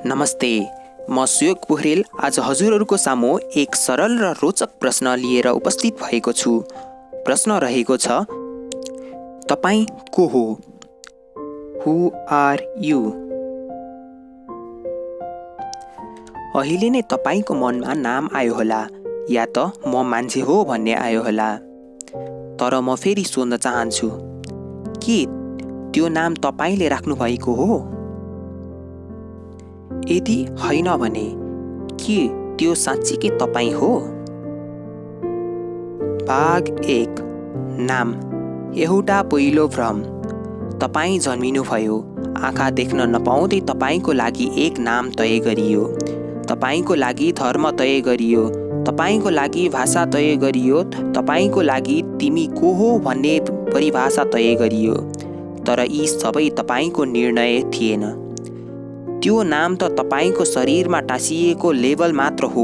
नमस्ते, म सुयोग पोखरेल आज हजुरहरूको सामु एक सरल र रोचक प्रश्न लिएर उपस्थित भएको छु। प्रश्न रहेको छ, तपाईँ को हो? हु आर यु? अहिले नै तपाईँको मनमा नाम आयो होला, या त म मान्छे हो भन्ने आयो होला। तर म फेरि सोध्न चाहन्छु, के त्यो नाम तपाईँले राख्नु भएको हो? यदि होइन भने के त्यो साँच्चीकै तपाईँ हो? भाग 1, नाम। एउटा पहिलो भ्रम। तपाईँ जन्मिनुभयो, आँखा देख्न नपाउँदै तपाईँको लागि एक नाम तय गरियो, तपाईँको लागि धर्म तय गरियो, तपाईँको लागि भाषा तय गरियो, तपाईँको लागि तिमी को हो भन्ने परिभाषा तय गरियो। तर यी सबै तपाईँको निर्णय थिएन। त्यो नाम त तपाईँको शरीरमा टाँसिएको लेबल मात्र हो।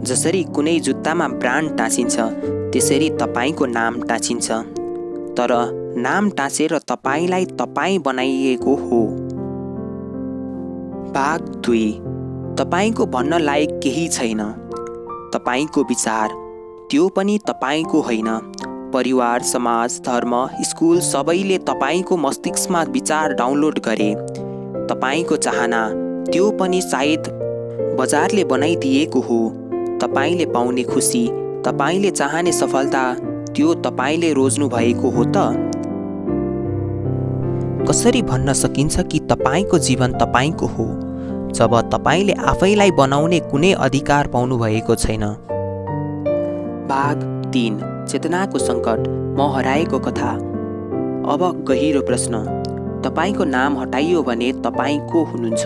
जसरी कुनै जुत्तामा ब्रान्ड टाँसिन्छ, त्यसरी तपाईँको नाम टाँसिन्छ। तर नाम टाँसेर तपाईँलाई तपाईँ बनाइएको हो। भाग 2, तपाईँको भन्न लायक केही छैन। तपाईँको विचार, त्यो पनि तपाईँको होइन। परिवार, समाज, धर्म, स्कुल सबैले तपाईँको मस्तिष्कमा विचार डाउनलोड गरे। तपाईँको चाहना, त्यो पनि सायद बजारले बनाइदिएको हो। तपाईँले पाउने खुसी, तपाईँले चाहने सफलता, त्यो तपाईँले रोज्नु भएको हो त? कसरी भन्न सकिन्छ कि तपाईँको जीवन तपाईँको हो, जब तपाईँले आफैलाई बनाउने कुनै अधिकार पाउनु भएको छैन? भाग 3, चेतनाको सङ्कट, म हराएको कथा। अब गहिरो प्रश्न, तपाईँको नाम हटाइयो भने तपाईँ को हुनुहुन्छ?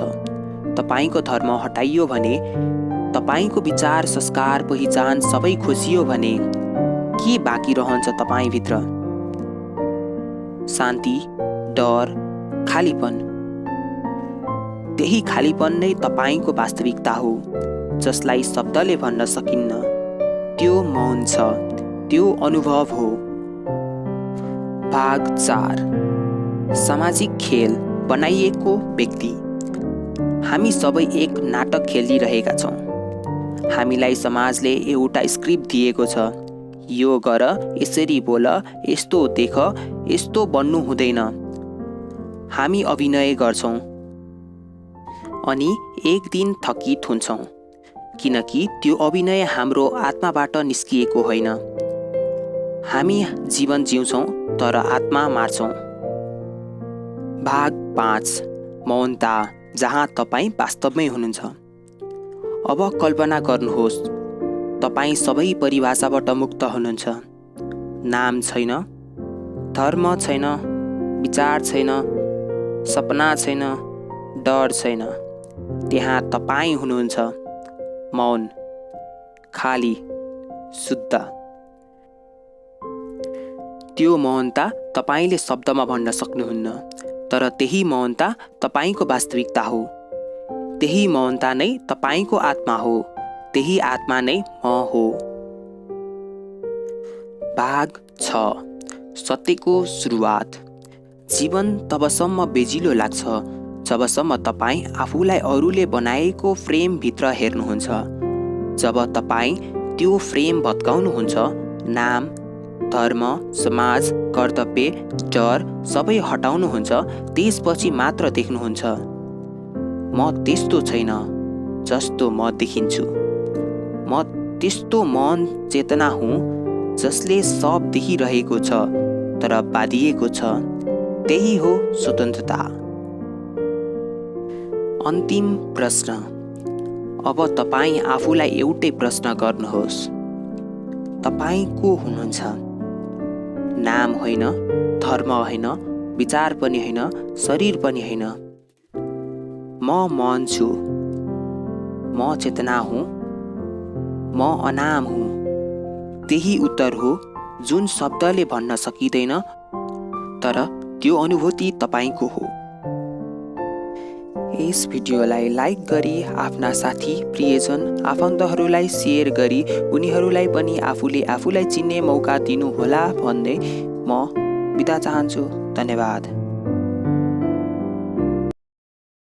तपाईँको धर्म हटाइयो भने, तपाईँको विचार, संस्कार, पहिचान सबै खोसियो भने के बाँकी रहन्छ तपाईँभित्र? शान्ति, डर, खालीपन। त्यही खालीपन नै तपाईँको वास्तविकता हो, जसलाई शब्दले भन्न सकिन्न। त्यो मौन छ, त्यो अनुभव हो। भाग 4, सामाजिक खेल, बनाइएको व्यक्ति। हामी सबै एक नाटक खेलिरहेका छौँ। हामीलाई समाजले एउटा स्क्रिप्ट दिएको छ। यो गर, यसरी बोल, यस्तो देख, यस्तो बन्नु हुँदैन। हामी अभिनय गर्छौँ अनि एक दिन थकित हुन्छौँ, किनकि त्यो अभिनय हाम्रो आत्माबाट निस्किएको होइन। हामी जीवन जिउँछौँ तर आत्मा मार्छौँ। भाग 5, मौनता, जहाँ तपाईँ वास्तवमै हुनुहुन्छ। अब कल्पना गर्नुहोस्, तपाईँ सबै परिभाषाबाट मुक्त हुनुहुन्छ। नाम छैन, धर्म छैन, विचार छैन, सपना छैन, डर छैन। त्यहाँ तपाईँ हुनुहुन्छ, मौन, खाली, शुद्ध। त्यो मौनता तपाईँले शब्दमा भन्न सक्नुहुन्न, तर त्यही मौनता तपाईँको वास्तविकता हो। त्यही मौनता नै तपाईँको आत्मा हो। त्यही आत्मा नै म हो। भाग 6, सत्यको सुरुवात। जीवन तबसम्म बेजिलो लाग्छ जबसम्म तपाईँ आफूलाई अरूले बनाएको फ्रेमभित्र हेर्नुहुन्छ। जब तपाईँ त्यो फ्रेम भत्काउनुहुन्छ, नाम, धर्म, समाज, कर्तव्य, डर सबै हटाउनुहुन्छ, त्यसपछि मात्र देख्नुहुन्छ, म त्यस्तो छैन जस्तो म देखिन्छु। म त्यस्तो मौन चेतना हुँ जसले सब देखिरहेको छ तर बाँधिएको छ। त्यही हो स्वतन्त्रता। अन्तिम प्रश्न। अब तपाईँ आफूलाई एउटै प्रश्न गर्नुहोस्, तपाईँ को हुनुहुन्छ? नाम होइन, धर्म होइन, विचार पनि होइन, शरीर पनि होइन। म मन छु, म चेतना हुँ, म अनाम हुँ। त्यही उत्तर हो जुन शब्दले भन्न सकिँदैन, तर त्यो अनुभूति तपाईँको हो। यस भिडियोलाई लाइक गरी आफ्ना साथी, प्रियजन, आफन्तहरूलाई सेयर गरी उनीहरूलाई पनि आफूले आफूलाई चिन्ने मौका दिनुहोला भन्दै म बिदा चाहन्छु। धन्यवाद।